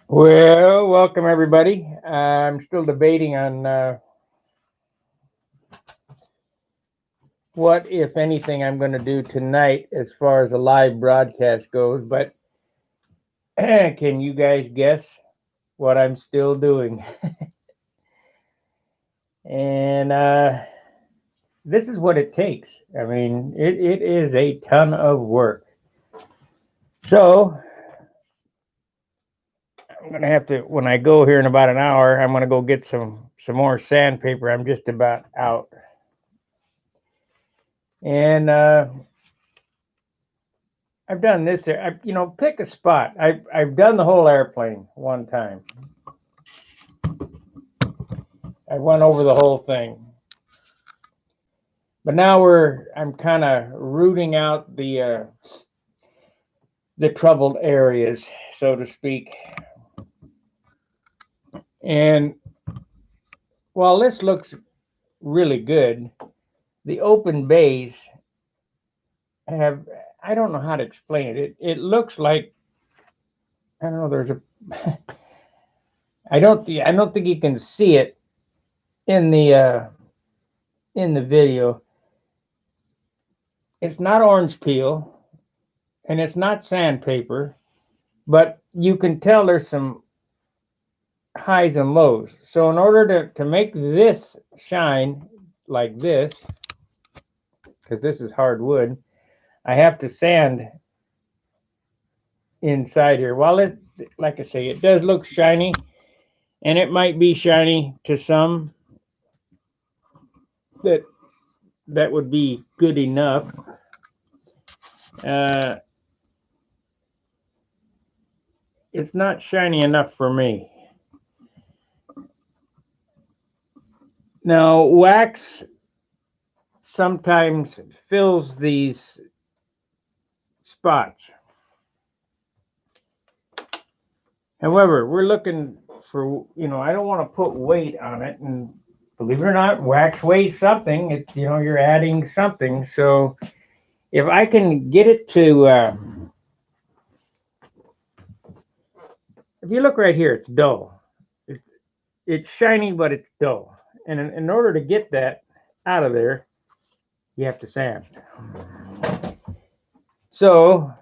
Well, welcome everybody. I'm still debating on what, if anything, I'm going to do tonight as far as a live broadcast goes. But can you guys guess what I'm still doing? And this is what it takes. I mean, it is a ton of work. So I'm going to have to, when I go here in about an hour, I'm going to go get some more sandpaper. I'm just about out. And I've done this. Pick a spot. I've done the whole airplane one time. I went over the whole thing, but now I'm kind of rooting out the troubled areas, so to speak. And while this looks really good, the open bays have, I don't know how to explain it. It looks like, I don't know. There's a I don't think you can see it in the video. It's not orange peel and it's not sandpaper, but you can tell there's some highs and lows. So in order to make this shine like this, because this is hardwood, I have to sand inside here. While it, like I say, it does look shiny, and it might be shiny to some that that would be good enough. Uh, it's not shiny enough for me. Now, wax sometimes fills these spots. However, we're looking for, I don't want to put weight on it. And believe it or not, wax weighs something. You're adding something. So if I can get it to, if you look right here, it's dull. It's, it's shiny, but it's dull. And in order to get that out of there, you have to sand. So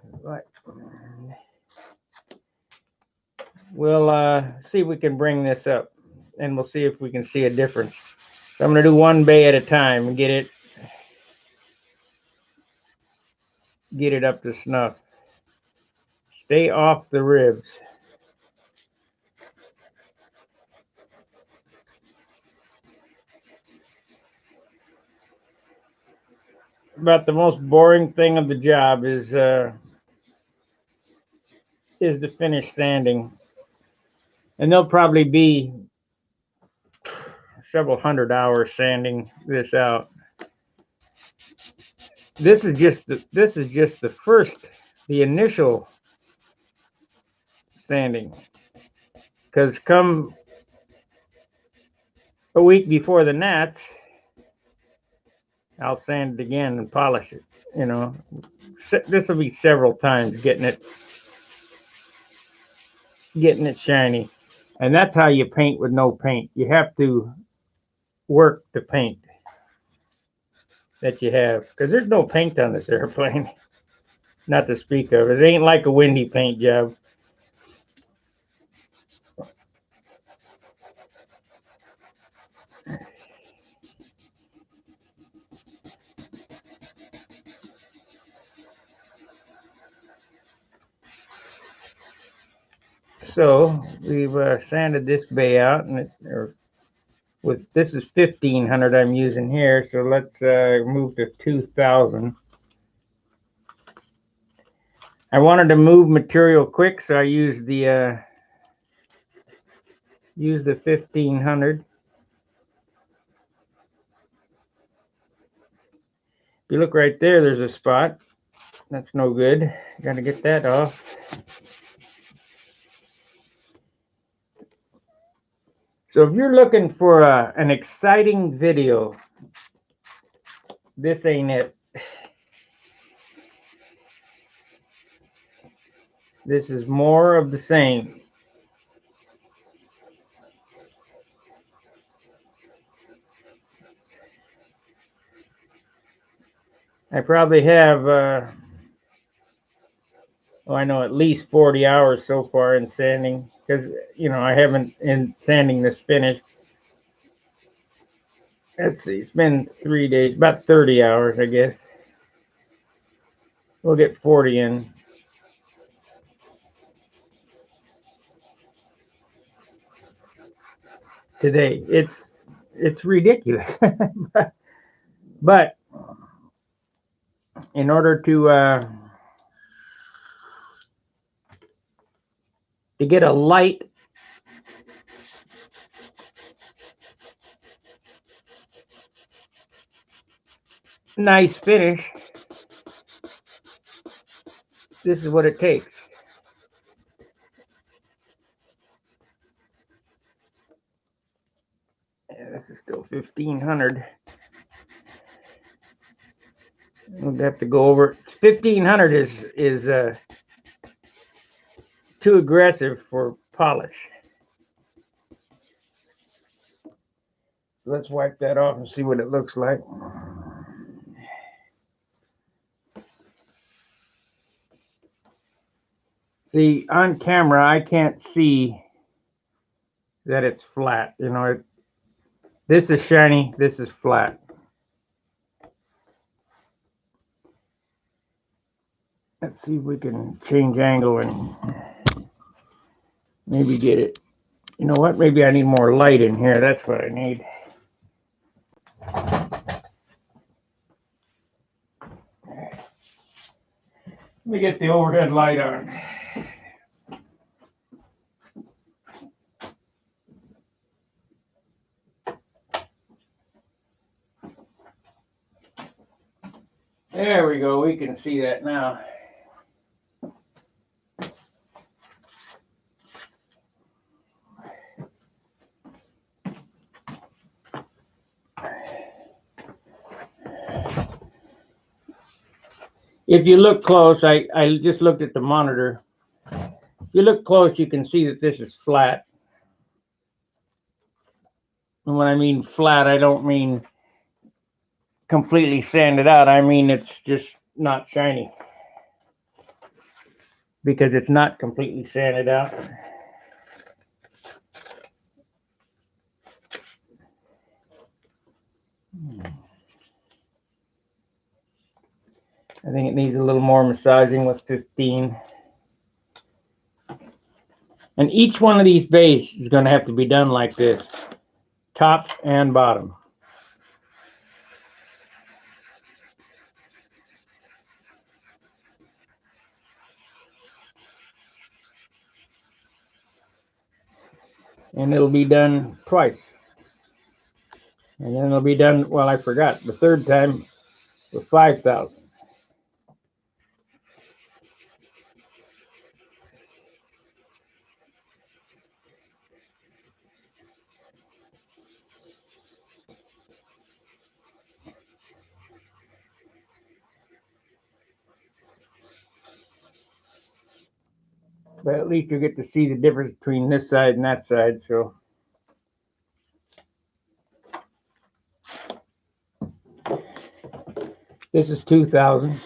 we'll see if we can bring this up, and we'll see if we can see a difference. So I'm going to do one bay at a time and get it up to snuff. Stay off the ribs. About the most boring thing of the job is the finish sanding, and there'll probably be several hundred hours sanding this out. The initial sanding, because come a week before the gnats, I'll sand it again and polish it. This will be several times getting it shiny, and that's how you paint with no paint. You have to work the paint that you have, because there's no paint on this airplane, not to speak of. It ain't like a windy paint job. So we've sanded this bay out, and this is 1500 I'm using here. So let's move to 2000. I wanted to move material quick, so I used the 1500. If you look right there, there's a spot. That's no good. Got to get that off. So if you're looking for an exciting video, this ain't it. This is more of the same. probably have, I know at least 40 hours so far in sanding because, I haven't in sanding this finish. Let's see, it's been 3 days, about 30 hours, I guess. We'll get 40 in today. It's ridiculous. But in order to get a light nice finish, this is what it takes. Yeah, this is still 1500. We'll have to go over. 1500 is too aggressive for polish. So let's wipe that off and see what it looks like. See, on camera, I can't see that it's flat. This is shiny, this is flat. Let's see if we can change angle and maybe get it. You know what? Maybe I need more light in here. That's what I need. Let me get the overhead light on. There we go. We can see that now. If you look close, I just looked at the monitor. If you look close, you can see that this is flat. And when I mean flat, I don't mean completely sanded out. I mean it's just not shiny because it's not completely sanded out. I think it needs a little more massaging with 15. And each one of these bays is going to have to be done like this, top and bottom. And it'll be done twice. And then it'll be done, well, I forgot, the third time with 5,000. But at least you get to see the difference between this side and that side. So this is 2,000.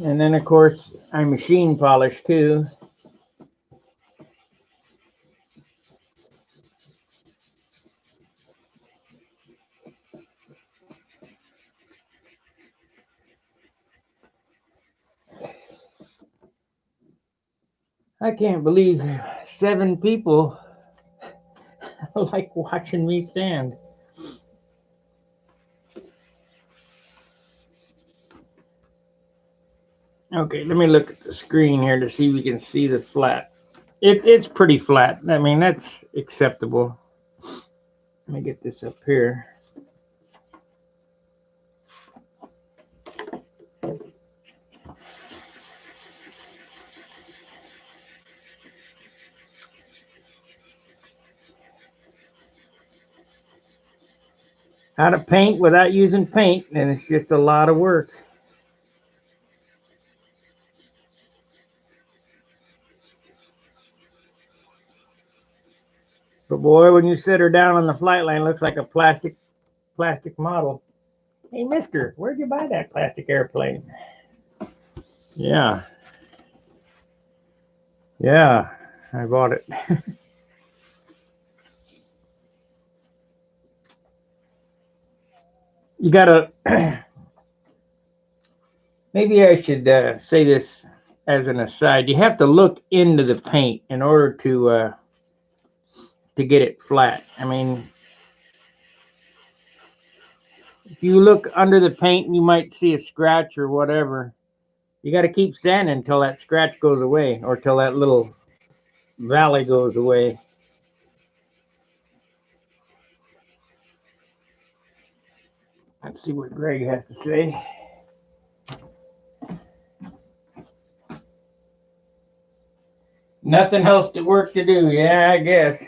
And then, of course, I machine polish too. I can't believe 7 people like watching me sand. Okay, let me look at the screen here to see if we can see the flat. It's pretty flat. I mean, that's acceptable. Let me get this up here. how to paint without using paint, and it's just a lot of work. But boy, when you sit her down on the flight line, it looks like a plastic model. Hey, mister, where'd you buy that plastic airplane? Yeah, yeah, I bought it. You gotta, maybe I should say this as an aside. You have to look into the paint in order to get it flat. I mean, if you look under the paint, you might see a scratch or whatever. You got to keep sanding until that scratch goes away or till that little valley goes away. Let's see what Greg has to say. Nothing else to work to do. Yeah, I guess.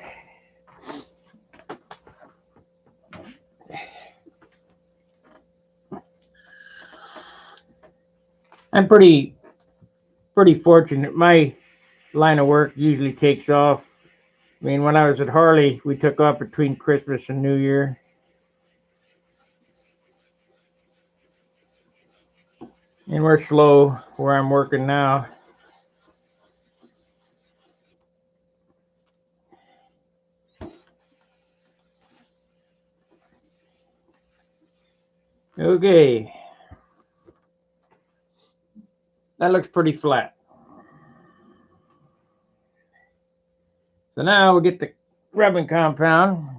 I'm pretty fortunate. My line of work usually takes off. I mean, when I was at Harley, we took off between Christmas and New Year. And we're slow where I'm working now. Okay. That looks pretty flat. So now we'll get the rubbing compound.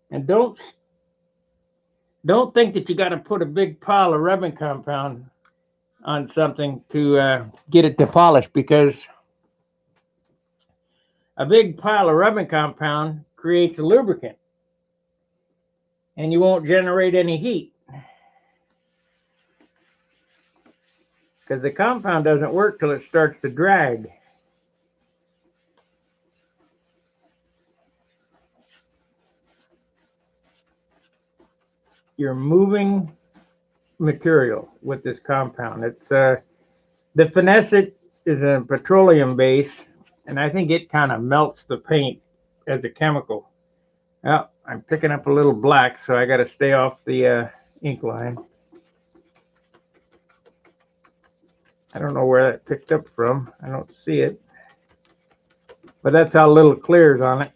And don't think that you got to put a big pile of rubbing compound on something to get it to polish, because a big pile of rubbing compound creates a lubricant and you won't generate any heat because the compound doesn't work till it starts to drag. You're moving material with this compound. It's the Finesset is a petroleum base, and I think it kind of melts the paint as a chemical. Well, I'm picking up a little black, so I got to stay off the ink line. I don't know where that picked up from. I don't see it. But that's how little clears on it.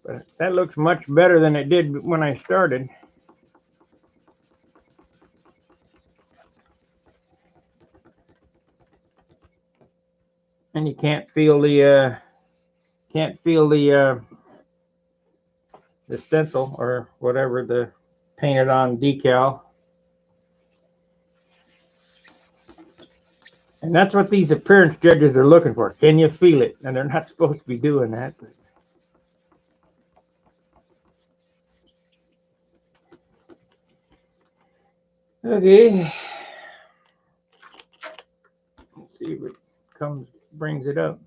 But that looks much better than it did when I started. And you can't feel the the stencil or whatever, the painted on decal. And that's what these appearance judges are looking for. Can you feel it? And they're not supposed to be doing that. But okay. Let's see if it brings it up.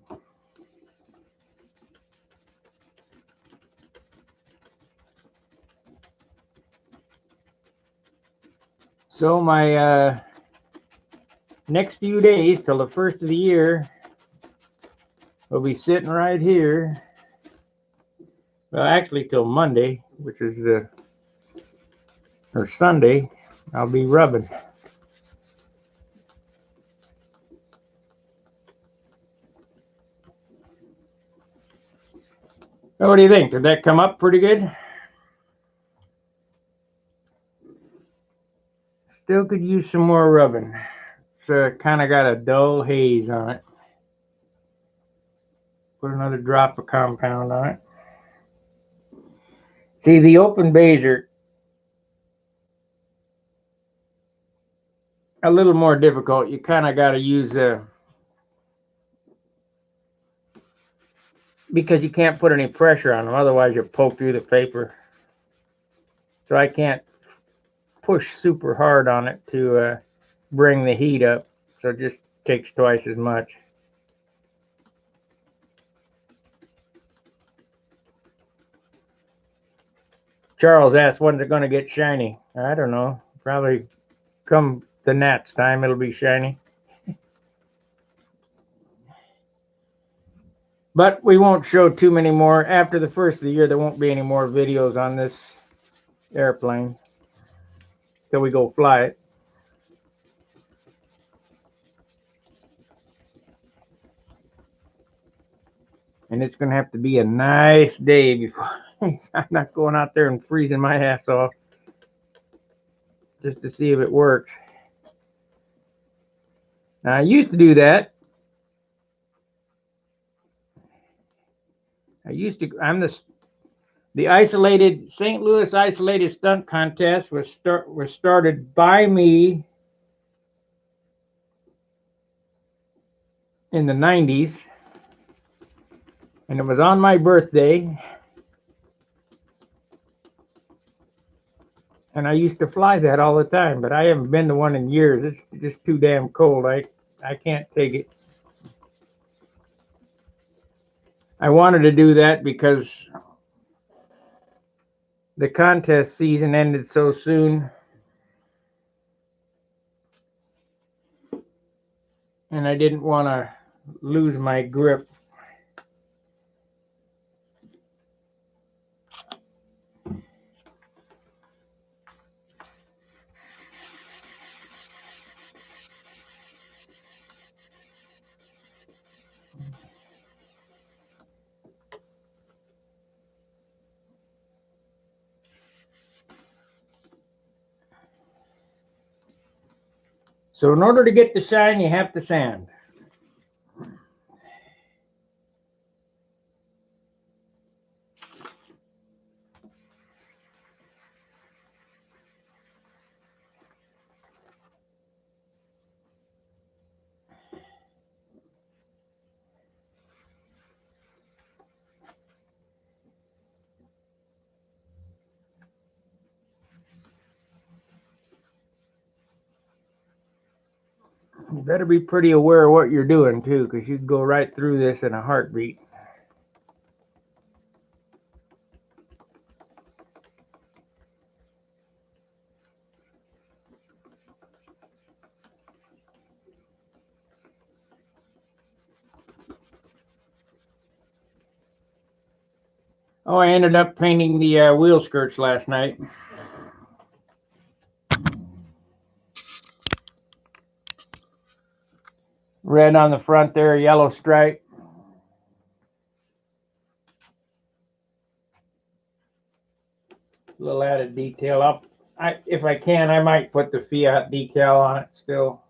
So my next few days till the first of the year, we'll be sitting right here. Well, actually till Monday, which is or Sunday, I'll be rubbing. So what do you think? Did that come up pretty good? Still could use some more rubbing. It's kind of got a dull haze on it. Put another drop of compound on it. See, the open bays are a little more difficult. You kind of got to use because you can't put any pressure on them, otherwise you'll poke through the paper. So I can't push super hard on it to bring the heat up, so it just takes twice as much. Charles asked, when's it going to get shiny? I don't know. Probably come the gnats time, it'll be shiny. But we won't show too many more. After the first of the year, there won't be any more videos on this airplane till we go fly it. And it's going to have to be a nice day before I'm not going out there and freezing my ass off just to see if it works. Now, I used to do that. I'm the isolated St. Louis isolated stunt contest was started by me in the 90s, and it was on my birthday, and I used to fly that all the time, but I haven't been to one in years. It's just too damn cold. I can't take it. I wanted to do that because the contest season ended so soon, and I didn't want to lose my grip. So in order to get the shine, you have to sand. You better be pretty aware of what you're doing too, because you can go right through this in a heartbeat. Oh, I ended up painting the wheel skirts last night. Red on the front there, yellow stripe. A little added detail up. If I can, I might put the Fiat decal on it still.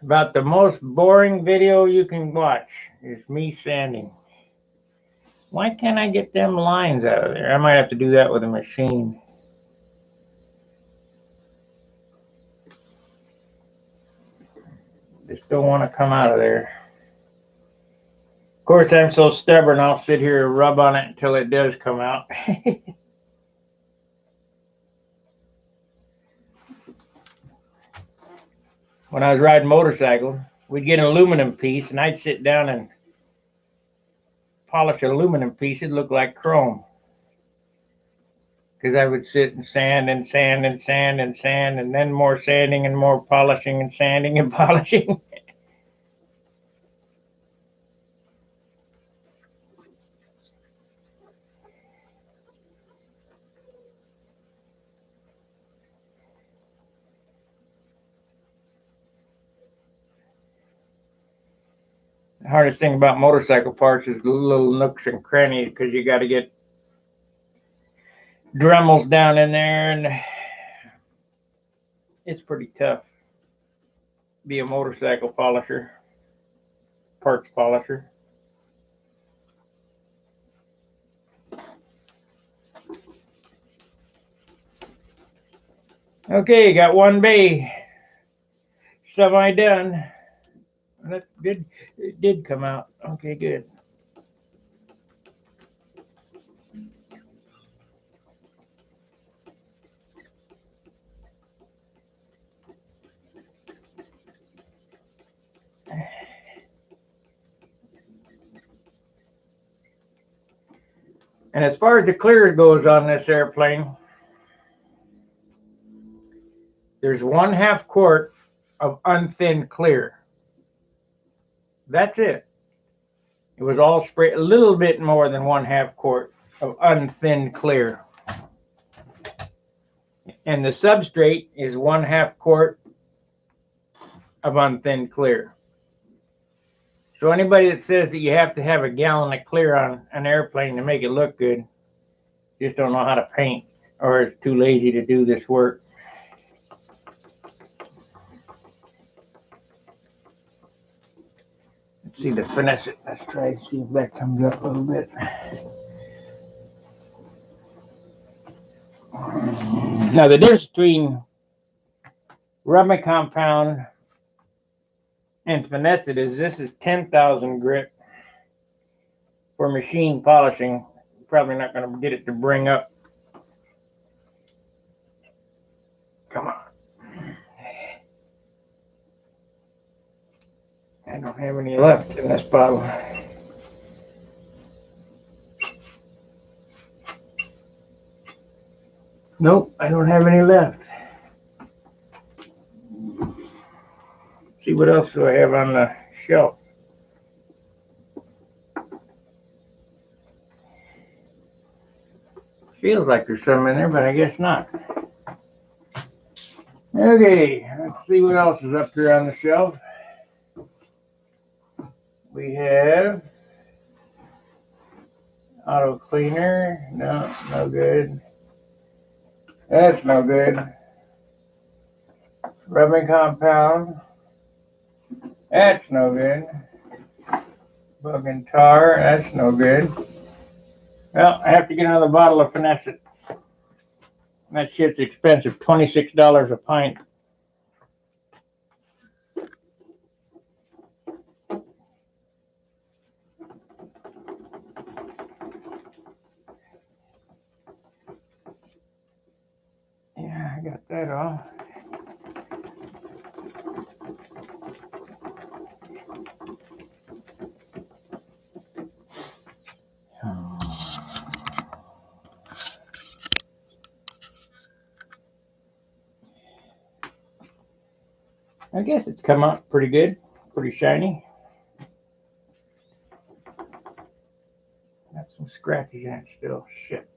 About the most boring video you can watch is me sanding. Why can't I get them lines out of there? I might have to do that with a machine. Just don't want to come out of there. Of course, I'm so stubborn, I'll sit here and rub on it until it does come out. When I was riding motorcycle, we'd get an aluminum piece, and I'd sit down and polish an aluminum piece. It'd look like chrome. Because I would sit and sand and sand and sand and sand, and then more sanding and more polishing and sanding and polishing. The hardest thing about motorcycle parts is the little nooks and crannies, because you got to get Dremels down in there, and it's pretty tough. Be a motorcycle polisher, parts polisher. Okay, got one bay semi done. That's good. It did come out. Okay, good. And as far as the clear goes on this airplane, there's 1/2 quart of unthinned clear. That's it. It was all sprayed, a little bit more than 1/2 quart of unthinned clear. And the substrate is 1/2 quart of unthinned clear. So anybody that says that you have to have a gallon of clear on an airplane to make it look good, just don't know how to paint, or is too lazy to do this work. Let's see the finesse it. Let's try to see if that comes up a little bit. Now the difference between rubbing compound and finesse it is this is 10,000 grit for machine polishing. Probably not going to get it to bring up. Come on. I don't have any left in this bottle. Nope, I don't have any left. See what else do I have on the shelf. Feels like there's some in there, but I guess not. Okay, let's see what else is up here on the shelf. We have auto cleaner. No, no good. That's no good. Rubbing compound. That's no good. Bug and tar. That's no good. Well, I have to get another bottle of finesse it. That shit's expensive. $26 a pint. Yeah, I got that all. I guess it's come out pretty good, pretty shiny. Got some scratches in it still. Shit.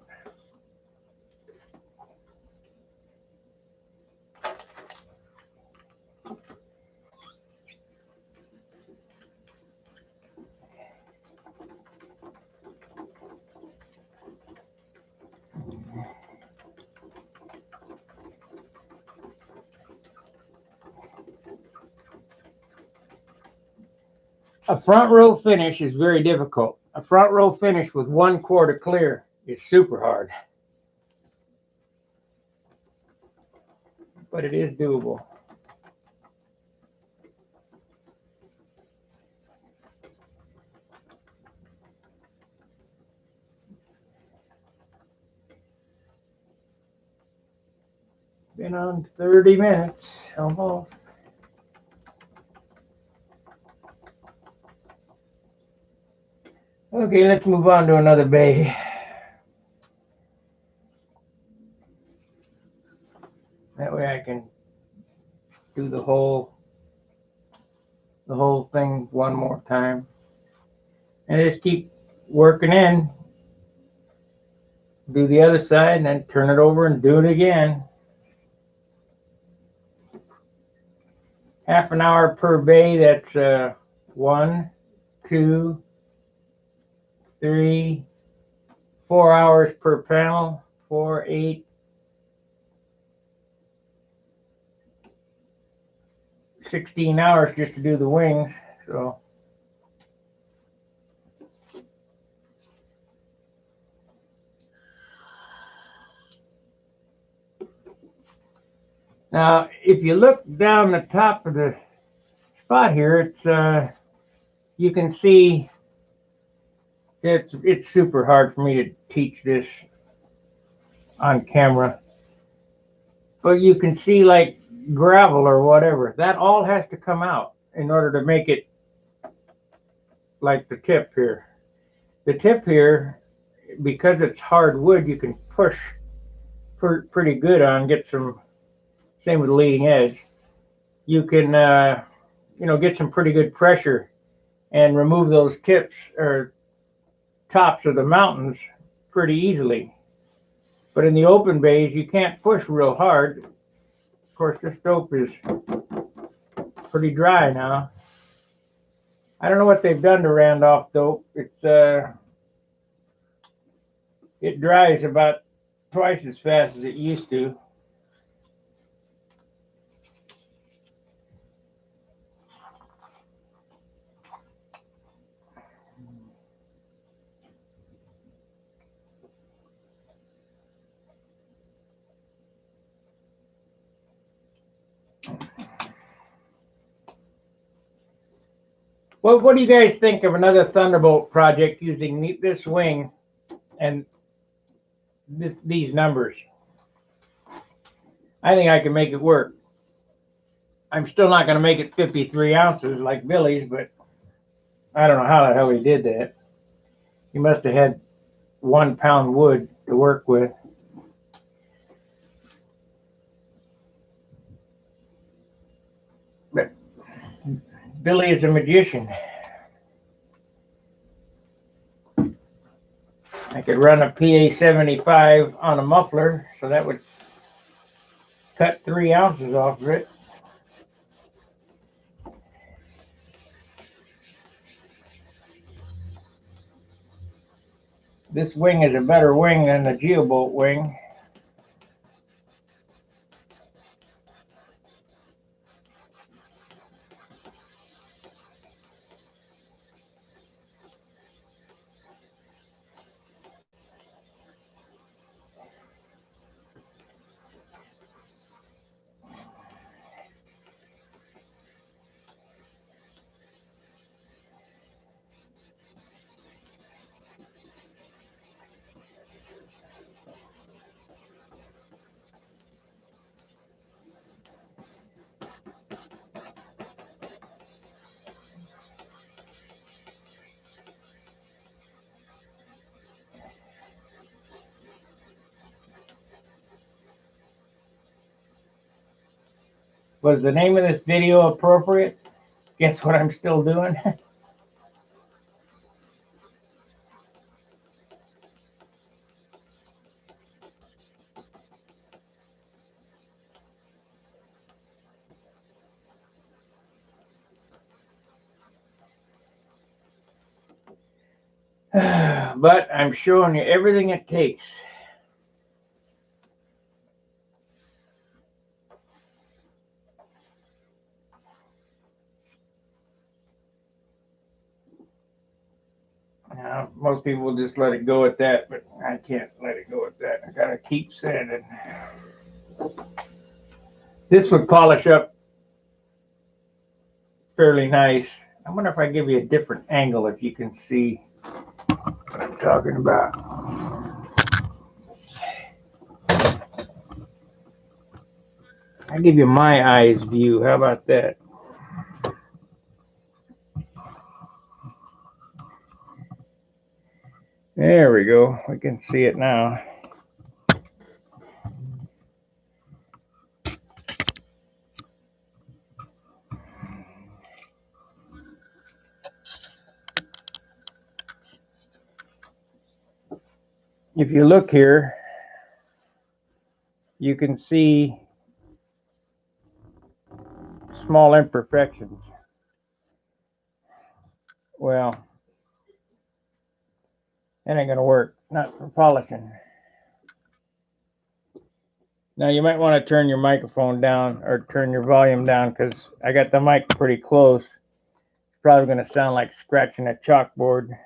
A front row finish is very difficult. A front row finish with 1 quart of clear is super hard. But it is doable. Been on 30 minutes, almost. Okay, let's move on to another bay. That way I can do the whole thing one more time. And just keep working in. Do the other side and then turn it over and do it again. Half an hour per bay, that's 1, 2, 3, 4 hours per panel, 4, 8, 16 hours just to do the wings. So now if you look down the top of the spot here, it's you can see it's super hard for me to teach this on camera, but you can see like gravel or whatever. That all has to come out in order to make it like the tip here. The tip here, because it's hard wood, you can push pretty good on, get some, same with the leading edge. You can, get some pretty good pressure and remove those tips or tops of the mountains pretty easily. But in the open bays, you can't push real hard. Of course, this dope is pretty dry now. I don't know what they've done to Randolph dope. It dries about twice as fast as it used to. Well, what do you guys think of another Thunderbolt project using this wing and these numbers? I think I can make it work. I'm still not going to make it 53 ounces like Billy's, but I don't know how the hell he did that. He must have had 1 pound wood to work with. But Billy is a magician. I could run a PA 75 on a muffler, so that would cut 3 ounces off of it. This wing is a better wing than the Geobolt wing. Was the name of this video appropriate? Guess what I'm still doing? But I'm showing you everything it takes. Now, most people will just let it go at that, but I can't let it go at that. I gotta keep sanding. This would polish up fairly nice. I wonder if I give you a different angle if you can see what I'm talking about. I'll give you my eyes view. How about that? There we go. We can see it now. If you look here, you can see small imperfections. Well, that ain't gonna work. Not for polishing. Now you might want to turn your microphone down or turn your volume down because I got the mic pretty close. It's probably gonna sound like scratching a chalkboard.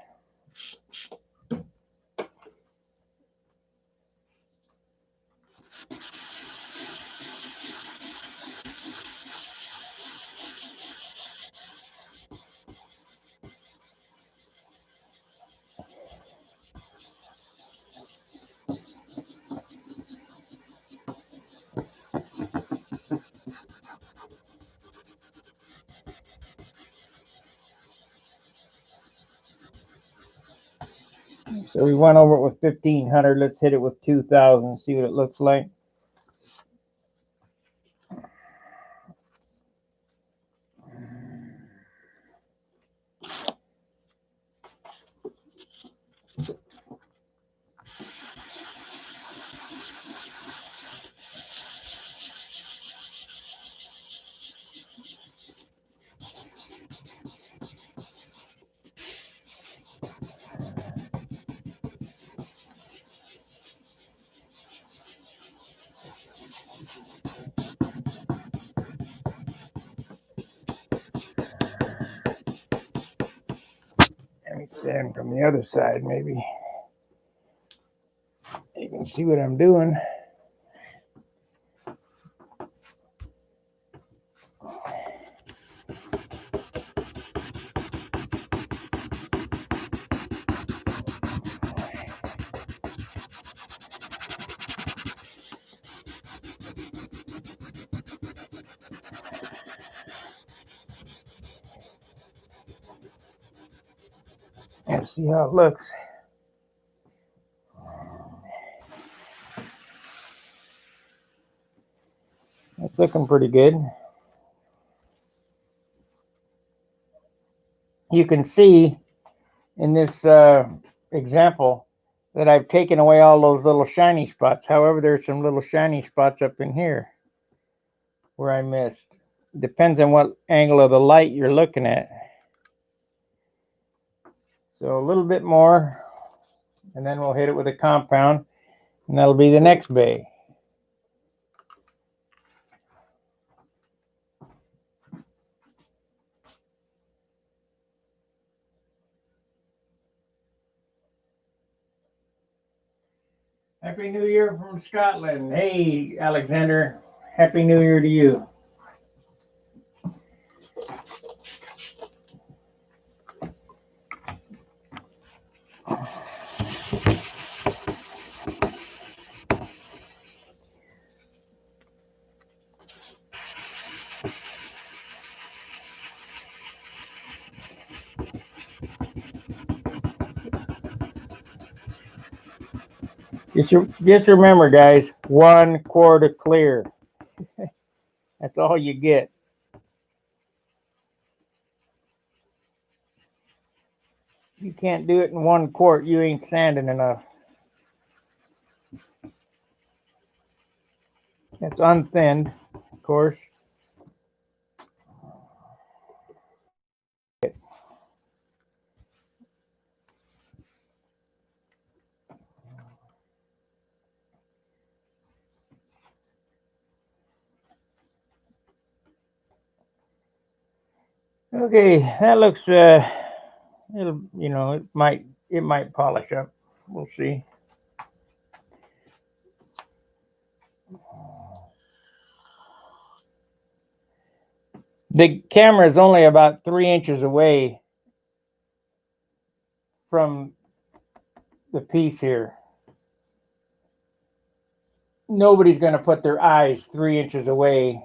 So we went over it with 1500. Let's hit it with 2000. See what it looks like. Let me sand from the other side, maybe. You can see what I'm doing. Let's see how it looks. It's looking pretty good. You can see in this example that I've taken away all those little shiny spots. However, there's some little shiny spots up in here where I missed. Depends on what angle of the light you're looking at. So a little bit more, and then we'll hit it with a compound, and that'll be the next bay. Happy New Year from Scotland. Hey, Alexander. Happy New Year to you. Just remember, guys, 1 quart of clear. That's all you get. You can't do it in 1 quart. You ain't sanding enough. It's unthinned, of course. Okay, that looks it'll, you know, it might polish up. We'll see. The camera is only about 3 inches away from the piece here. Nobody's going to put their eyes 3 inches away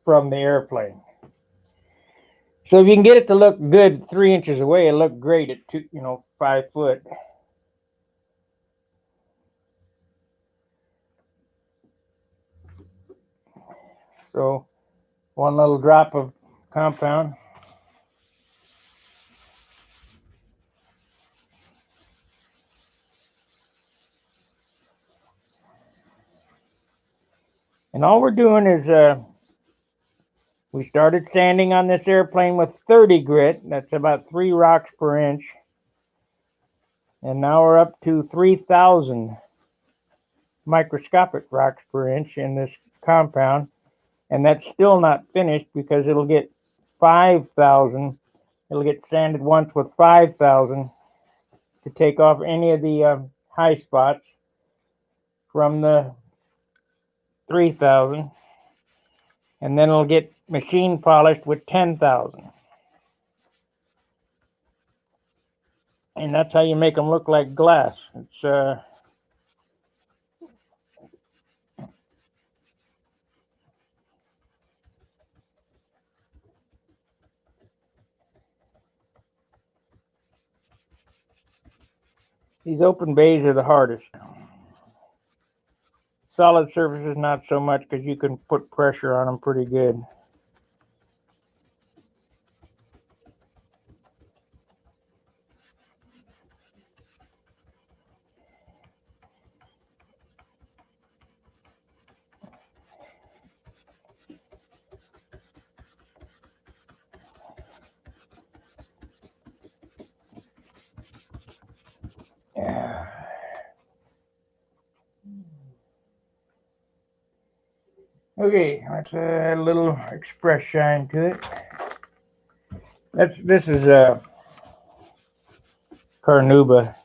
from the airplane. So if you can get it to look good 3 inches away, it'll look great at 5 foot. So 1 little drop of compound. And all we're doing is We started sanding on this airplane with 30 grit. That's about 3 rocks per inch. And now we're up to 3,000 microscopic rocks per inch in this compound. And that's still not finished because it'll get 5,000. It'll get sanded once with 5,000 to take off any of the high spots from the 3,000. And then it'll get machine polished with 10,000. And that's how you make them look like glass. It's these open bays are the hardest. Solid surfaces not so much because you can put pressure on them pretty good. Yeah. Okay, let's add a little express shine to it. This is a carnauba.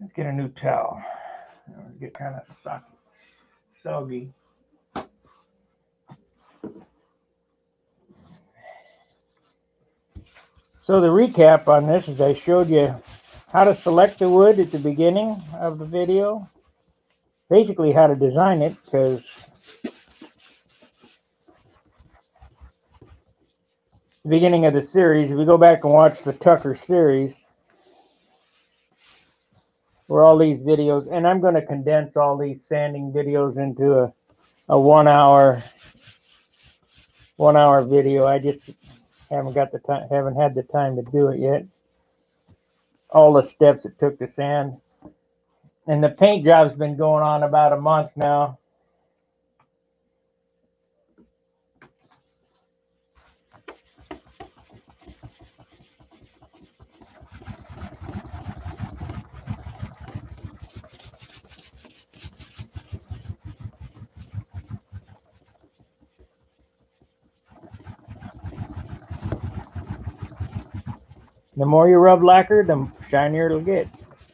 Let's get a new towel. It'll get kind of soggy. So the recap on this is I showed you how to select the wood at the beginning of the video. Basically how to design it, because the beginning of the series, if we go back and watch the Tucker series, where all these videos, and I'm going to condense all these sanding videos into a 1 hour video. I just haven't got the time, haven't had the time to do it yet. All the steps it took to sand. And the paint job's been going on about a month now. The more you rub lacquer, the shinier it'll get.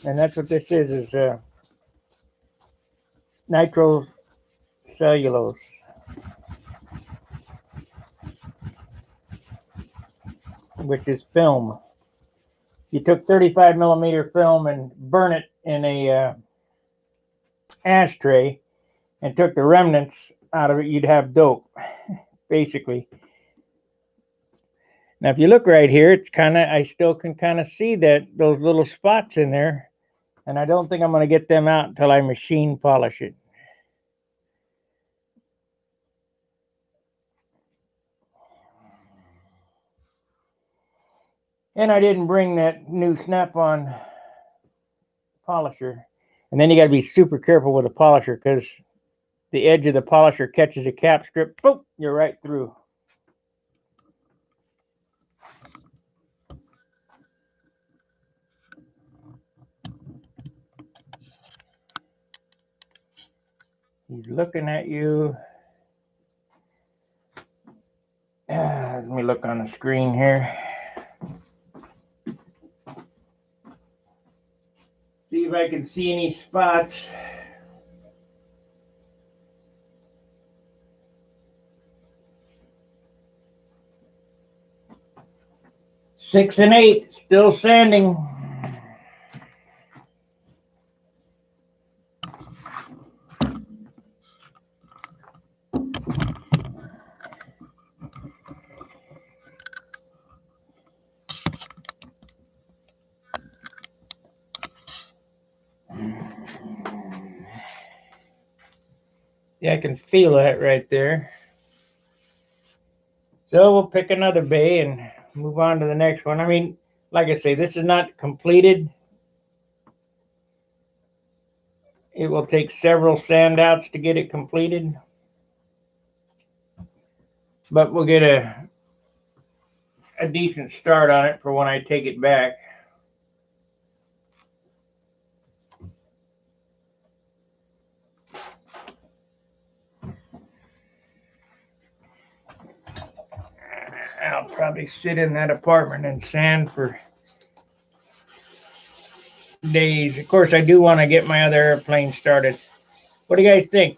And that's what this is nitrocellulose, which is film. You took 35 millimeter film and burn it in a ashtray and took the remnants out of it, you'd have dope, basically. Now, if you look right here, it's kind of, I still can kind of see that those little spots in there, and I don't think I'm going to get them out until I machine polish it. And I didn't bring that new snap-on polisher. And then you got to be super careful with the polisher because the edge of the polisher catches a cap strip, boom, you're right through. He's looking at you. Let me look on the screen here. See if I can see any spots. Six and eight, still sanding. Yeah, I can feel that right there. So we'll pick another bay and move on to the next one. I mean, like I say, this is not completed. It will take several sand outs to get it completed, but we'll get a decent start on it for when I take it back. I'll probably sit in that apartment and sand for days. Of course, I do want to get my other airplane started. What do you guys think?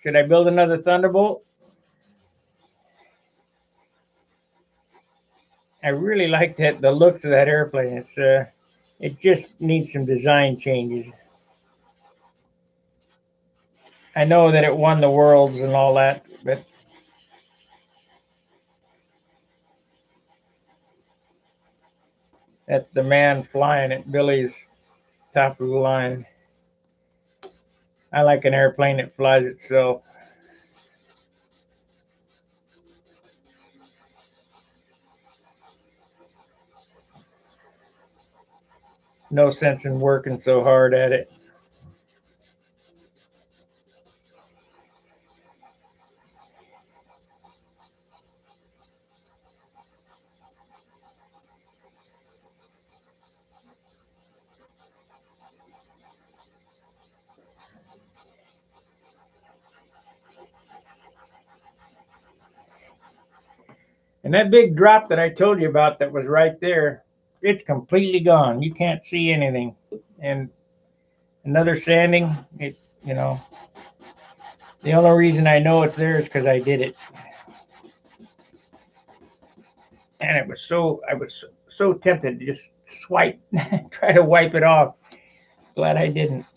Should I build another Thunderbolt? I really like the looks of that airplane. It just needs some design changes. I know that it won the worlds and all that, but that's the man flying it. Billy's top of the line. I like an airplane that flies itself. No sense in working so hard at it. And that big drop that I told you about that was right there, it's completely gone. You can't see anything. And another sanding, you know, the only reason I know it's there is because I did it. And I was so tempted to just swipe, try to wipe it off. Glad I didn't.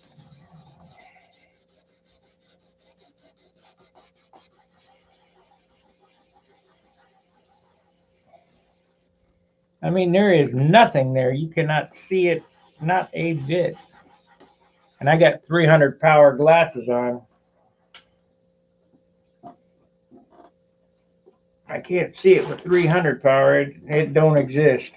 I mean, there is nothing there. You cannot see it, not a bit. And I got 300 power glasses on. I can't see it with 300 power. It don't exist.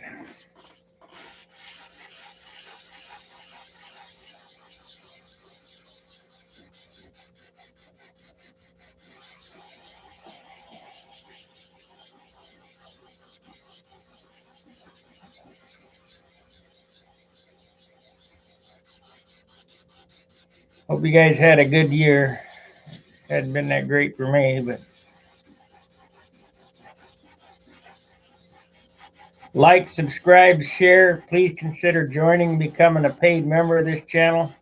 Hope you guys had a good year. Hadn't been that great for me, but like, subscribe, share. Please consider joining, becoming a paid member of this channel.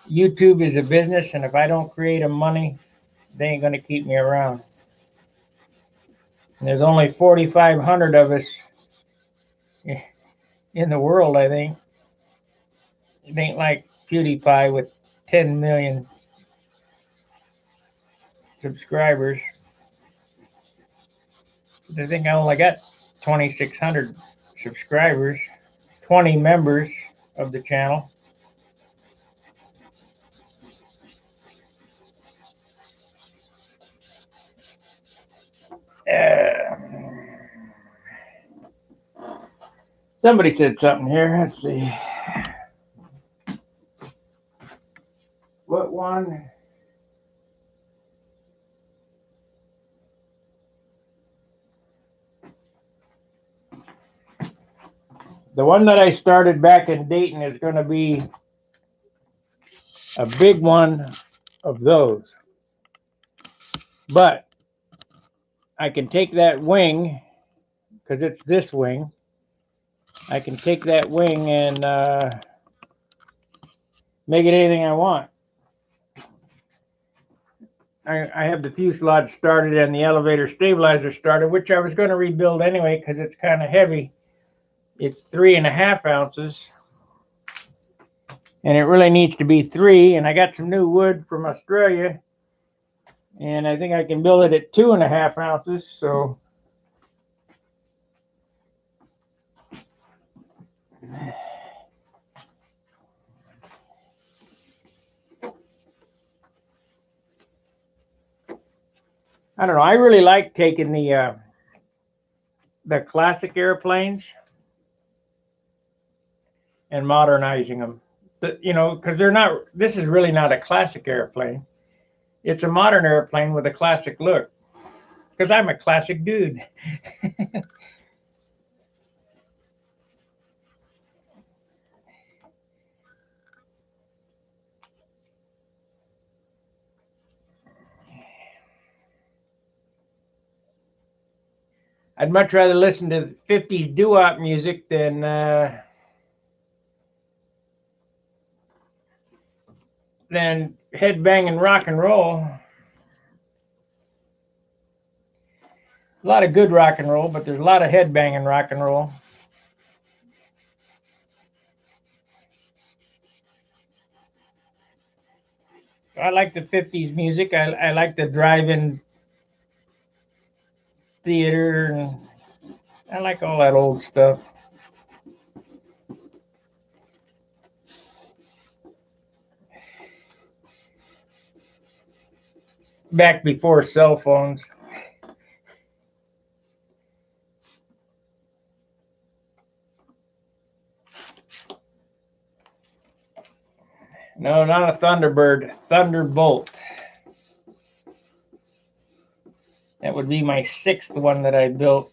YouTube is a business, and if I don't create a money, they ain't gonna keep me around. And there's only 4,500 of us in the world, I think. It ain't like PewDiePie with 10 million subscribers. I think I only got 2,600 subscribers, 20 members of the channel. Uh, Somebody said something here. Let's see. What one? The one that I started back in Dayton is going to be a big one of those. But I can take that wing, because it's this wing. I can take that wing and make it anything I want. I have the fuselage started and the elevator stabilizer started, which I was going to rebuild anyway because it's kind of heavy. It's 3.5 ounces, and it really needs to be 3. And I got some new wood from Australia, and I think I can build it at 2.5 ounces. So I don't know. I really like taking the classic airplanes and modernizing them. You know, because they're not. This is really not a classic airplane. It's a modern airplane with a classic look. Because I'm a classic dude. I'd much rather listen to 50s doo-wop music than headbanging rock and roll. A lot of good rock and roll, but there's a lot of headbanging rock and roll. I like the 50s music. I like the drive-in theater, and I like all that old stuff. Back before cell phones. No, not a Thunderbird. Thunderbolt. That would be my 6th one that I built.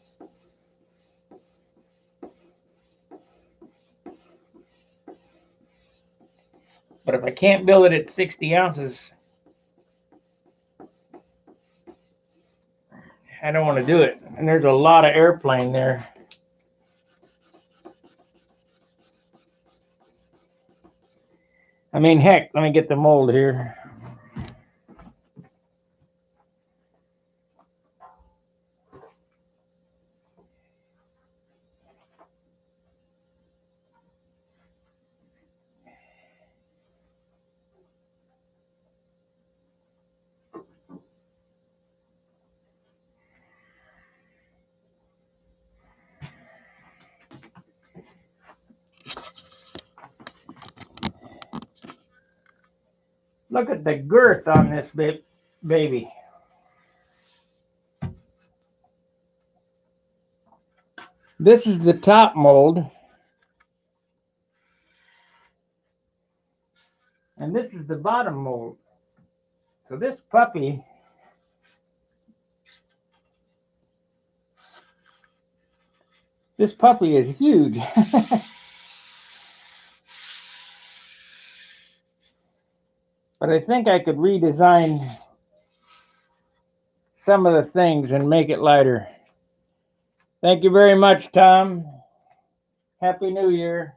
But if I can't build it at 60 ounces, I don't want to do it. And there's a lot of airplane there. I mean, heck, let me get the mold here. Look at the girth on this baby. This is the top mold. And this is the bottom mold. So this puppy is huge. But I think I could redesign some of the things and make it lighter. Thank you very much, Tom. Happy New Year.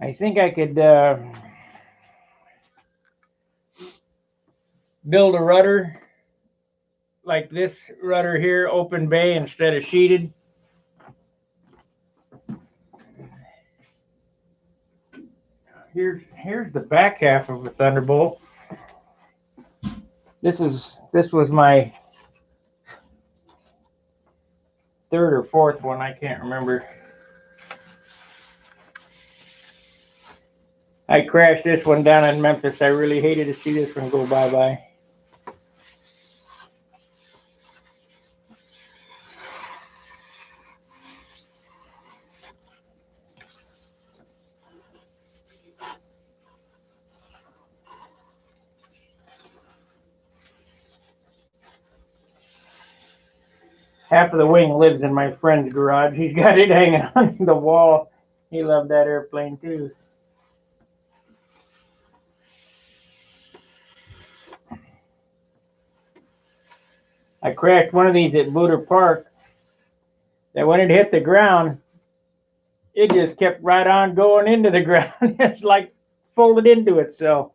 I think I could build a rudder like this rudder here, open bay instead of sheeted. Here's the back half of a Thunderbolt. This was my 3rd or 4th one, I can't remember. I crashed this one down in Memphis. I really hated to see this one go bye-bye. Half of the wing lives in my friend's garage. He's got it hanging on the wall. He loved that airplane too. I crashed one of these at Butter Park. That when it hit the ground, it just kept right on going into the ground. It's like folded into itself.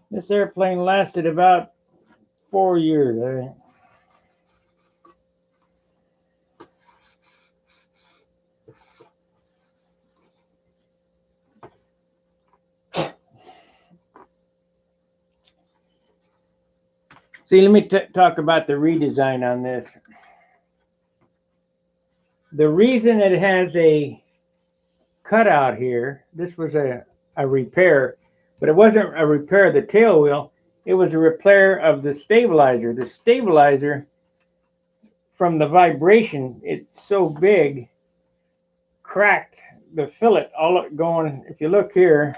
This airplane lasted about 4 years, I think. See, let me talk about the redesign on this. The reason it has a cutout here, this was a repair, but it wasn't a repair of the tail wheel. It was a repair of the stabilizer. The stabilizer, from the vibration, it's so big, cracked the fillet all going. If you look here,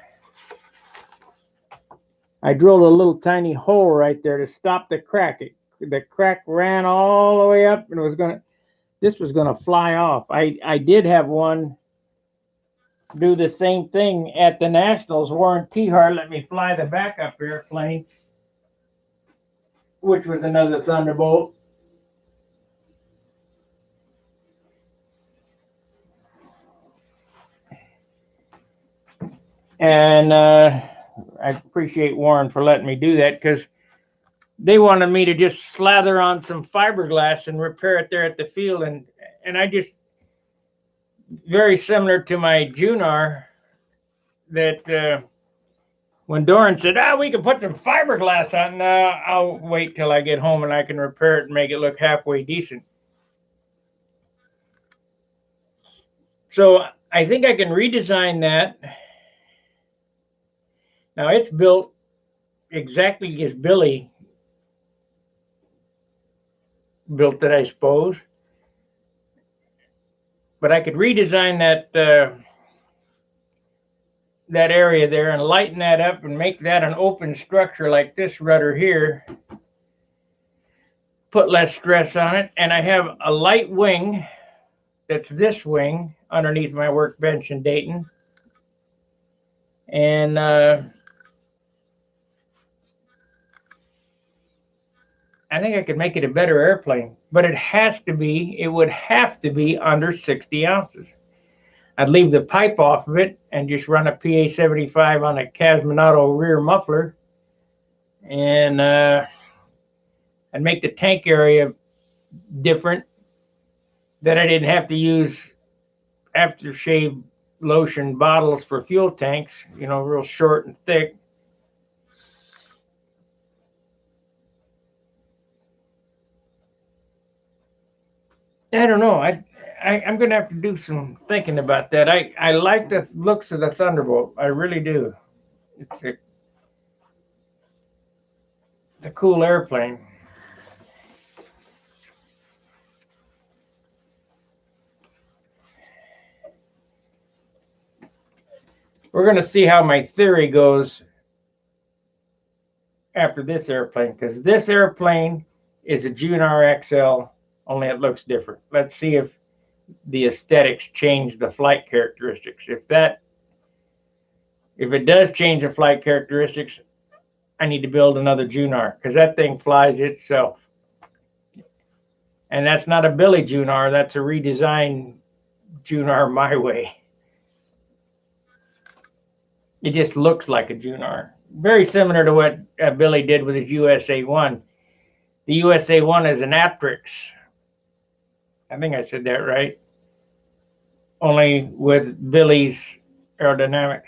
I drilled a little tiny hole right there to stop the crack. The crack ran all the way up, and this was gonna fly off. I did have one do the same thing at the Nationals. Warren Tehart let me fly the backup airplane, which was another Thunderbolt. And I appreciate Warren for letting me do that, because they wanted me to just slather on some fiberglass and repair it there at the field. And I just, very similar to my Junar, that when Doran said, we can put some fiberglass on, I'll wait till I get home and I can repair it and make it look halfway decent. So I think I can redesign that. Now it's built exactly as Billy built it, I suppose. But I could redesign that area there and lighten that up and make that an open structure like this rudder here. Put less stress on it. And I have a light wing that's this wing underneath my workbench in Dayton. And I think I could make it a better airplane, but it would have to be under 60 ounces. I'd leave the pipe off of it and just run a PA-75 on a Casminato rear muffler, and I'd make the tank area different, that I didn't have to use aftershave lotion bottles for fuel tanks, real short and thick. I don't know. I'm going to have to do some thinking about that. I like the looks of the Thunderbolt. I really do. It's a cool airplane. We're going to see how my theory goes after this airplane, because this airplane is a Junar XL, only it looks different. Let's see if the aesthetics change the flight characteristics. If it does change the flight characteristics, I need to build another Junar, because that thing flies itself. And that's not a Billy Junar, that's a redesigned Junar my way. It just looks like a Junar. Very similar to what Billy did with his USA-1. The USA-1 is an Aptrix. I think I said that right. Only with Billy's aerodynamics.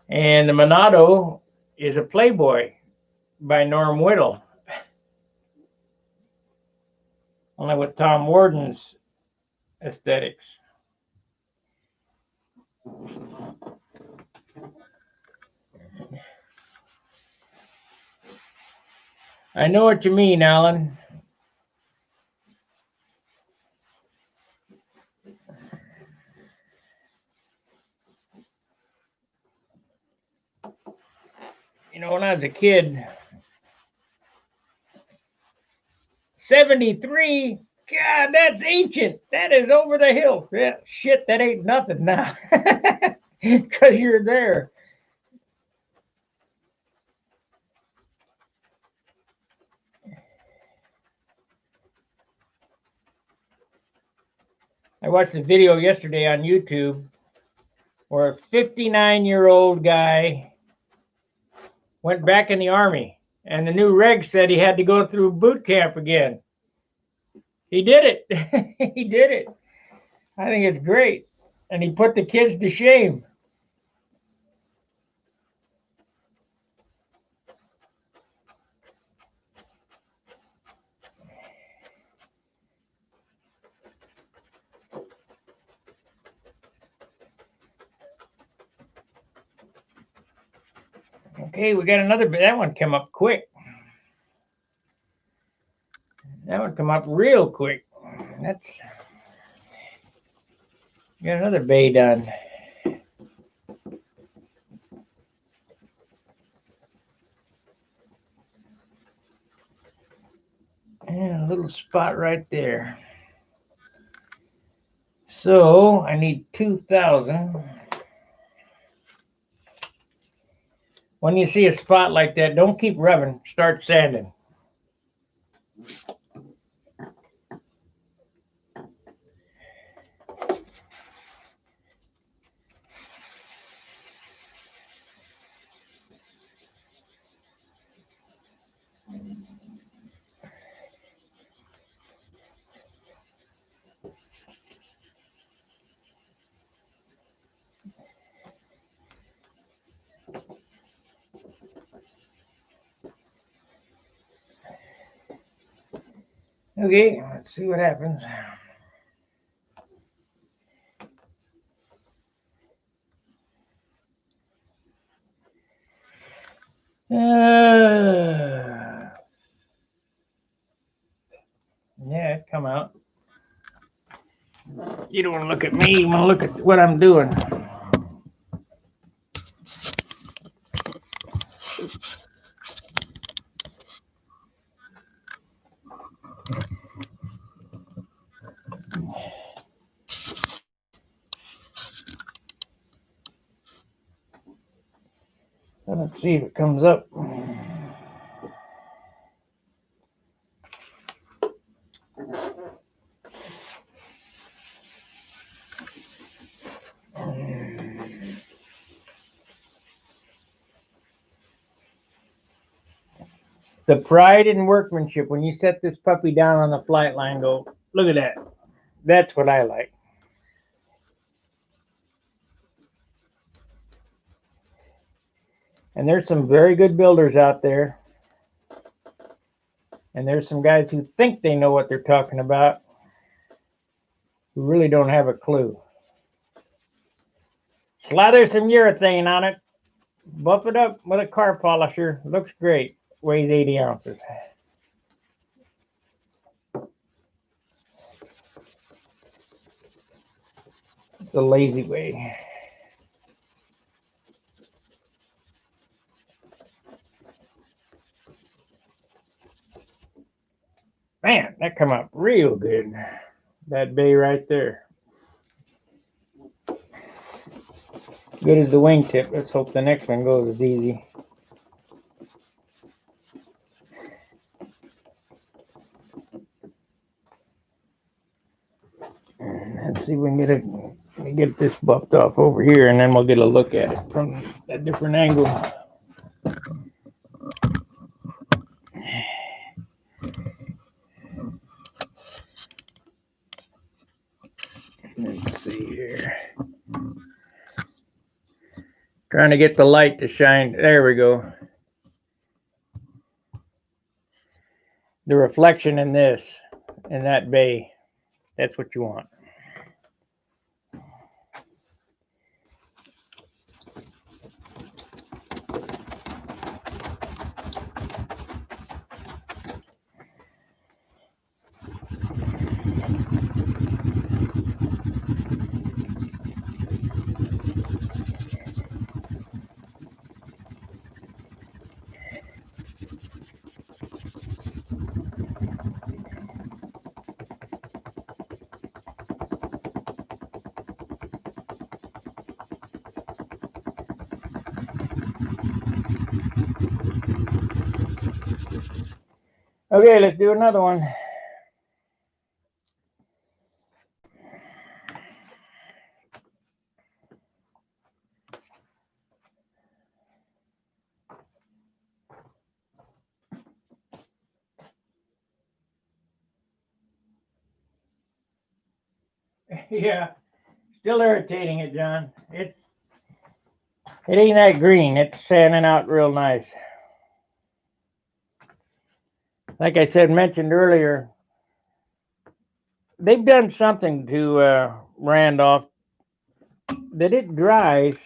And the Monado is a Playboy by Norm Whittle. Only with Tom Warden's aesthetics. I know what you mean, Alan. When I was a kid, 73, God, that's ancient. That is over the hill. Yeah, shit, that ain't nothing now. Because you're there. I watched a video yesterday on YouTube where a 59-year-old guy went back in the Army, and the new reg said he had to go through boot camp again. He did it. He did it. I think it's great. And he put the kids to shame. Okay, we got another bit. That one came up quick. That one come up real quick. That's got another bay done. And a little spot right there. So I need 2,000. When you see a spot like that, don't keep rubbing. Start sanding. Okay, let's see what happens. Yeah, it come out. You don't want to look at me. You want to look at what I'm doing. So let's see if it comes up. The pride in workmanship. When you set this puppy down on the flight line, go, look at that. That's what I like. And there's some very good builders out there. And there's some guys who think they know what they're talking about, who really don't have a clue. Slather some urethane on it. Buff it up with a car polisher. Looks great. Weighs 80 ounces. It's a lazy way. Man, that come up real good. That bay right there. Good as the wingtip. Let's hope the next one goes as easy. Let's see if we can get this buffed off over here, and then we'll get a look at it from a different angle. Let's see here. Trying to get the light to shine. There we go. The reflection in this, in that bay, that's what you want. Okay, let's do another one. Yeah, still irritating it, John. It ain't that green. It's sanding out real nice. Like I said, mentioned earlier, they've done something to Randolph that it dries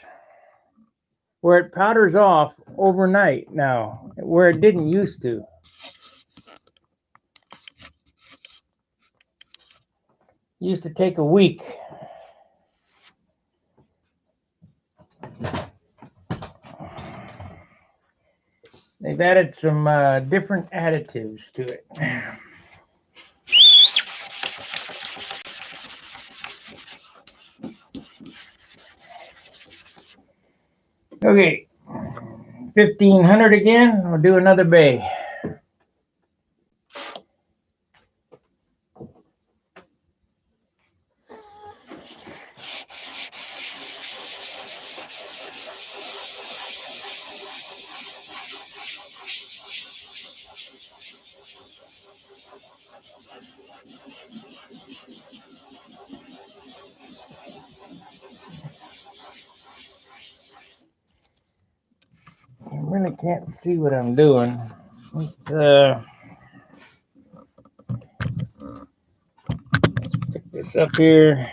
where it powders off overnight now, where it didn't used to. It used to take a week. They've added some different additives to it. Okay, 1500 again. We'll do another bay. I really can't see what I'm doing. Let's pick this up here.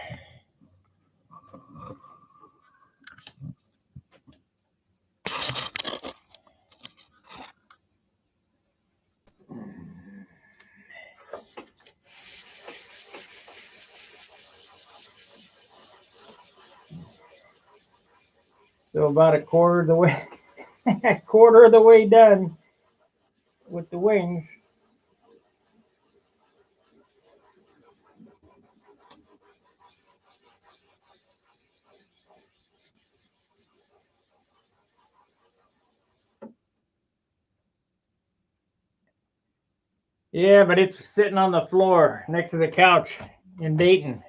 So about a quarter of the way, a quarter of the way done with the wings. Yeah, but it's sitting on the floor next to the couch in Dayton.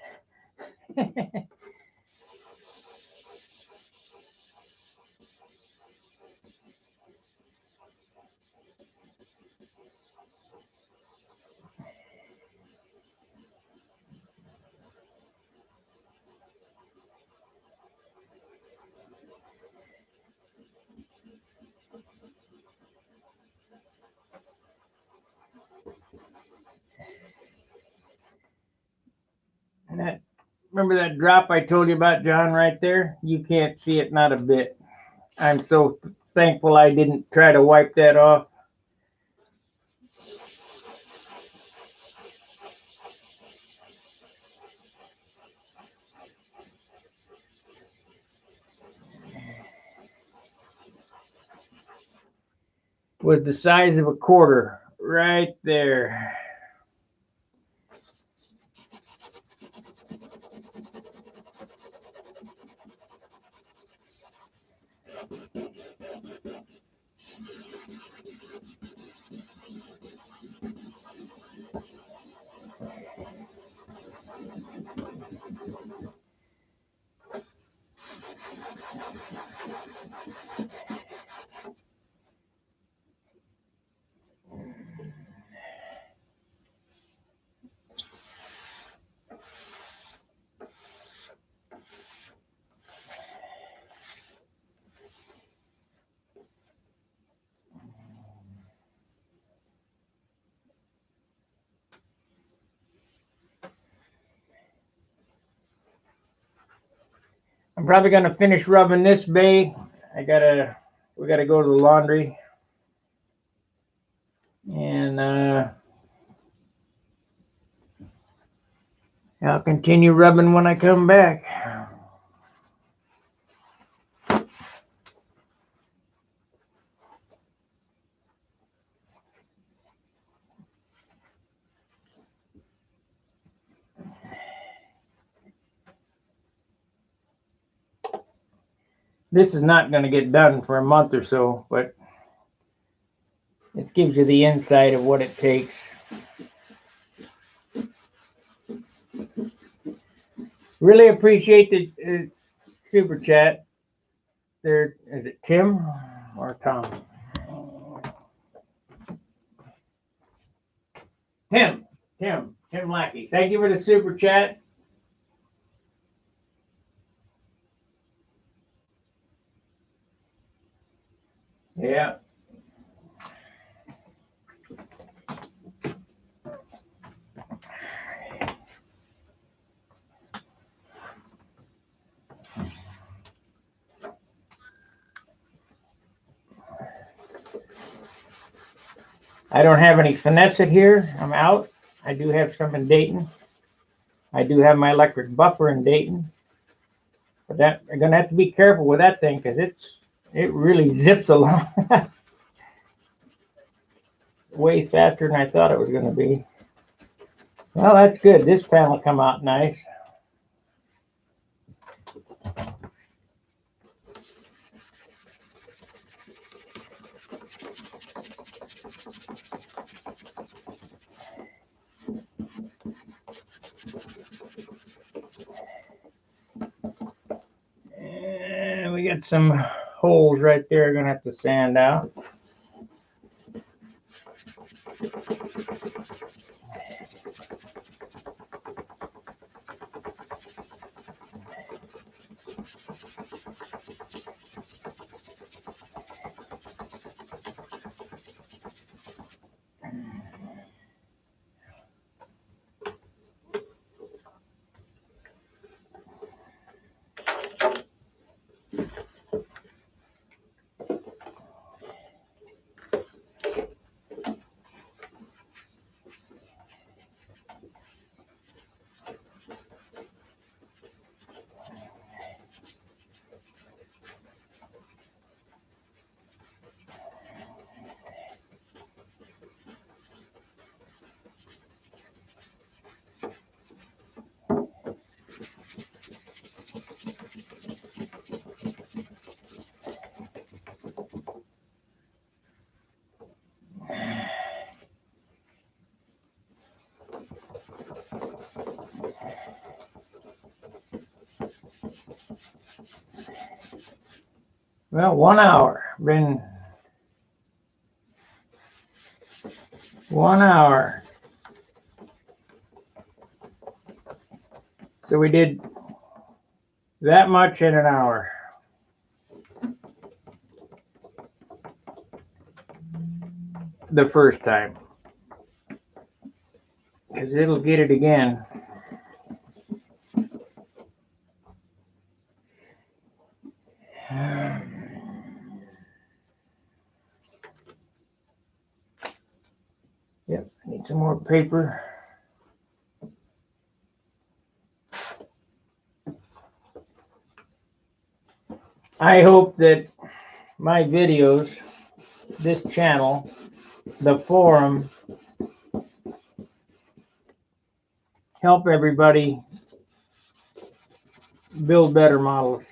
And that, remember that drop I told you about, John, right there? You can't see it, not a bit. I'm so thankful I didn't try to wipe that off. Was the size of a quarter right there. I'm probably gonna finish rubbing this bay. We gotta go to the laundry. And I'll continue rubbing when I come back. This is not going to get done for a month or so, but it gives you the insight of what it takes. Really appreciate the super chat. There is it Tim or Tom? Tim Lackey. Thank you for the super chat. Yeah. I don't have any finesse it here. I'm out. I do have some in Dayton. I do have my electric buffer in Dayton. But that I'm gonna have to be careful with that thing because it really zips along way faster than I thought it was gonna be. Well, that's good. This panel come out nice. And we got some holes right there. Gonna have to sand out. Well, 1 hour. Been 1 hour. So we did that much in an hour. The first time. Because it'll get it again. Yep, I need some more paper. I hope that my videos, this channel, the forum, help everybody build better models.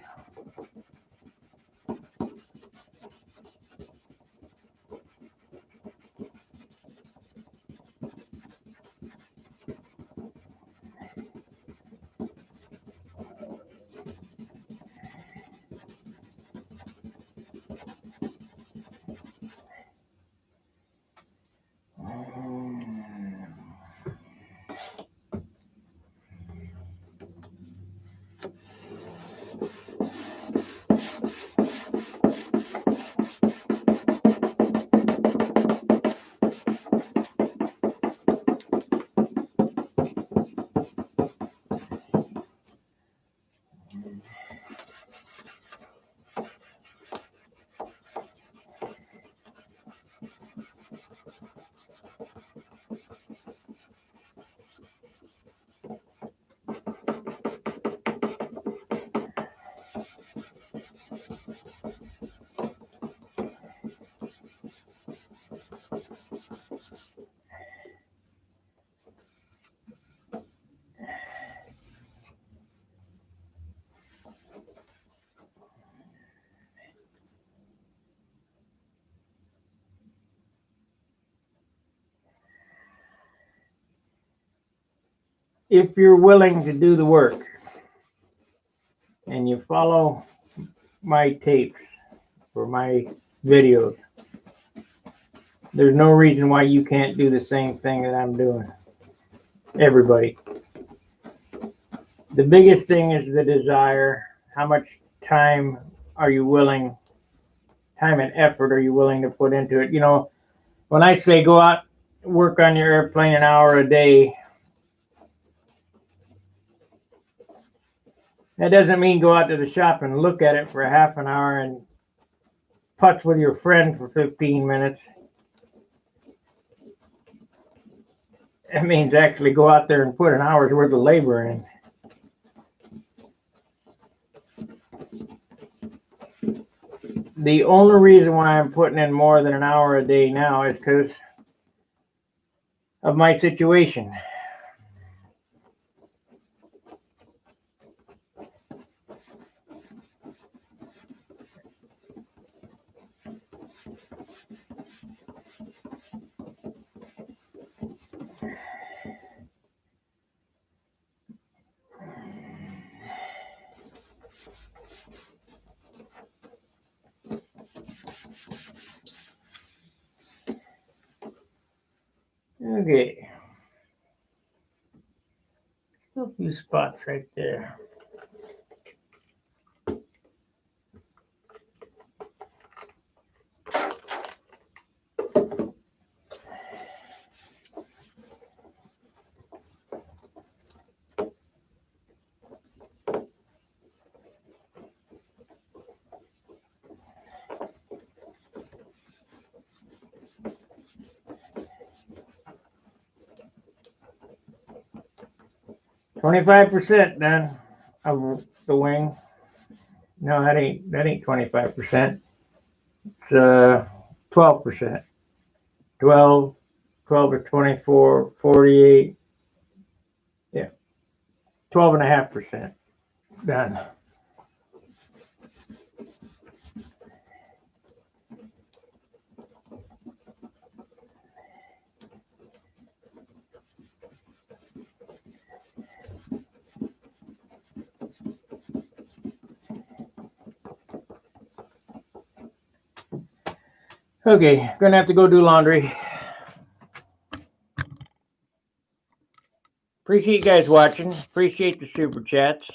If you're willing to do the work and you follow my tapes or my videos, there's no reason why you can't do the same thing that I'm doing. Everybody. The biggest thing is the desire. How much time are you willing, time and effort are you willing to put into it? You know, when I say go out, work on your airplane an hour a day, that doesn't mean go out to the shop and look at it for a half an hour and putz with your friend for 15 minutes. That means actually go out there and put an hour's worth of labor in. The only reason why I'm putting in more than an hour a day now is because of my situation. Okay. Still a few spots right there. $25% done of the wing. No, that ain't 25%. It's 12%. 12, 12 to 24, 48. Yeah, 12.5% done. Okay, gonna have to go do laundry. Appreciate you guys watching. Appreciate the super chats.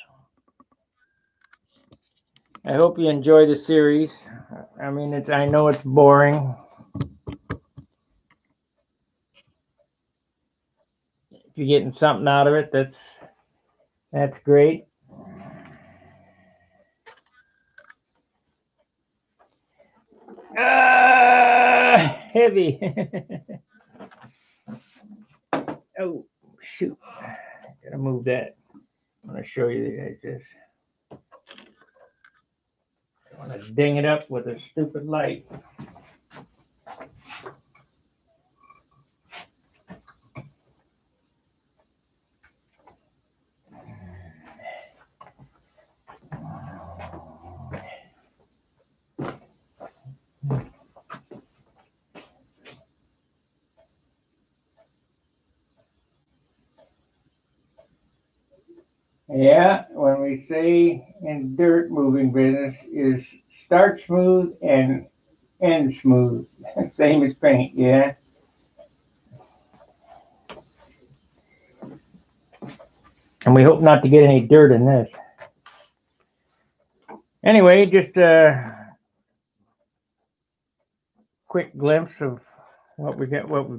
I hope you enjoy the series. I mean, I know it's boring. If you're getting something out of it, that's great. Heavy. Oh, shoot. Gotta move that. I'm gonna show you guys this. I wanna ding it up with a stupid light. Yeah, when we say in dirt moving business is start smooth and end smooth. Same as paint, yeah. And we hope not to get any dirt in this. Anyway, just a quick glimpse of what we've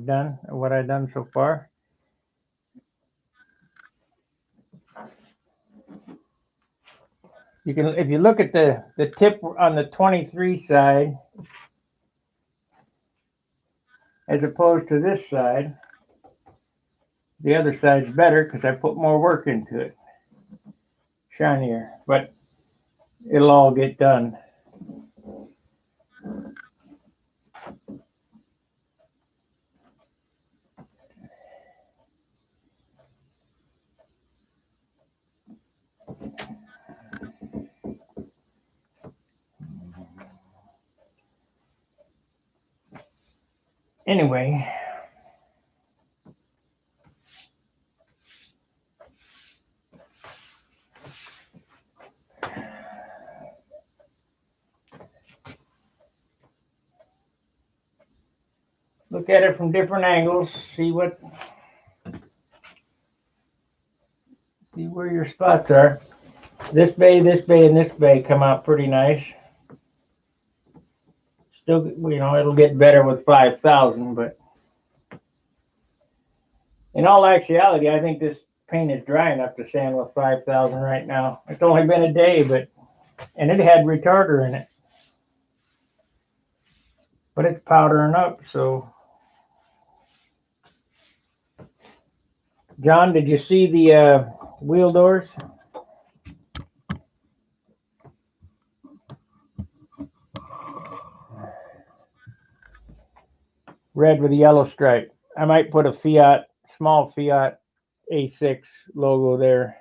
done, what I've done so far. You can, if you look at the tip on the 23 side, as opposed to this side, the other side's better because I put more work into it. Shinier, but it'll all get done. Anyway, look at it from different angles, see where your spots are. This bay, and this bay come out pretty nice. Still, it'll get better with 5,000, but in all actuality, I think this paint is dry enough to sand with 5,000 right now. It's only been a day, and it had retarder in it. But it's powdering up, so John, did you see the wheel doors? Red with a yellow stripe. I might put a Fiat, small Fiat A6 logo there.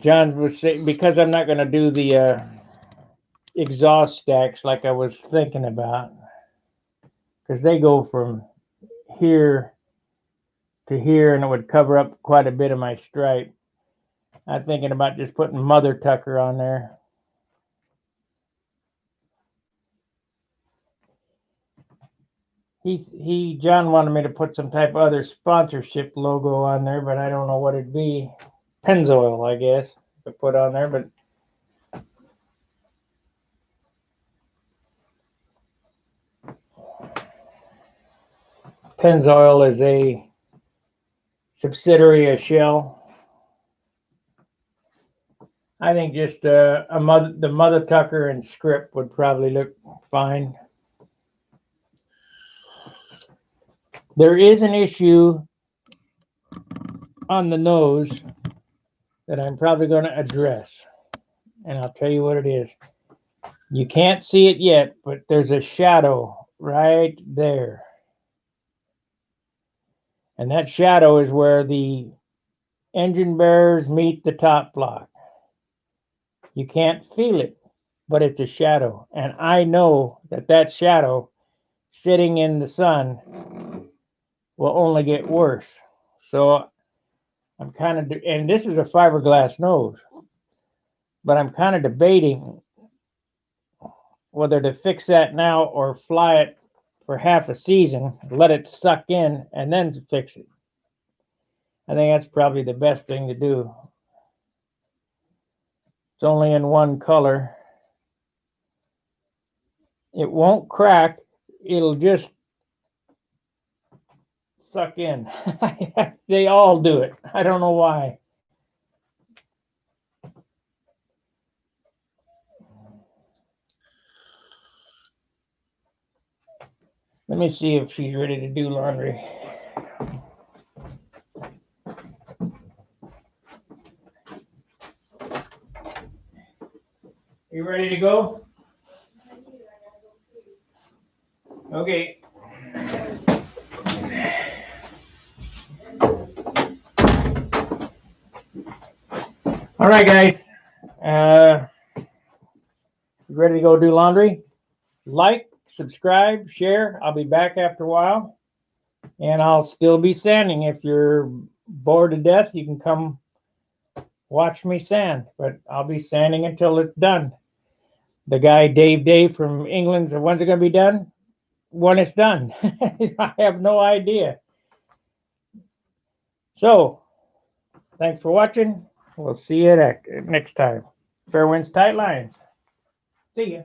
John was saying, because I'm not going to do the exhaust stacks like I was thinking about, because they go from here to here and it would cover up quite a bit of my stripe. I'm thinking about just putting Mother Tucker on there. John wanted me to put some type of other sponsorship logo on there, but I don't know what it'd be. Pennzoil, I guess, to put on there, but Pennzoil is a subsidiary of Shell. I think just the Mother Tucker and script would probably look fine. There is an issue on the nose that I'm probably going to address, and I'll tell you what it is. You can't see it yet, but there's a shadow right there. And that shadow is where the engine bearers meet the top block. You can't feel it, but it's a shadow. And I know that shadow sitting in the sun will only get worse. So I'm kind of, and this is a fiberglass nose, but I'm kind of debating whether to fix that now or fly it for half a season, let it suck in, and then fix it. I think that's probably the best thing to do. It's only in one color. It won't crack. It'll just suck in. They all do it. I don't know why. Let me see if she's ready to do laundry. You ready to go? Okay. All right, guys. You ready to go do laundry? Like, subscribe, share. I'll be back after a while. And I'll still be sanding. If you're bored to death, you can come watch me sand. But I'll be sanding until it's done. The guy Dave from England said, when's it going to be done? When it's done. I have no idea. So, thanks for watching. We'll see you next time. Fair winds, tight lines. See ya.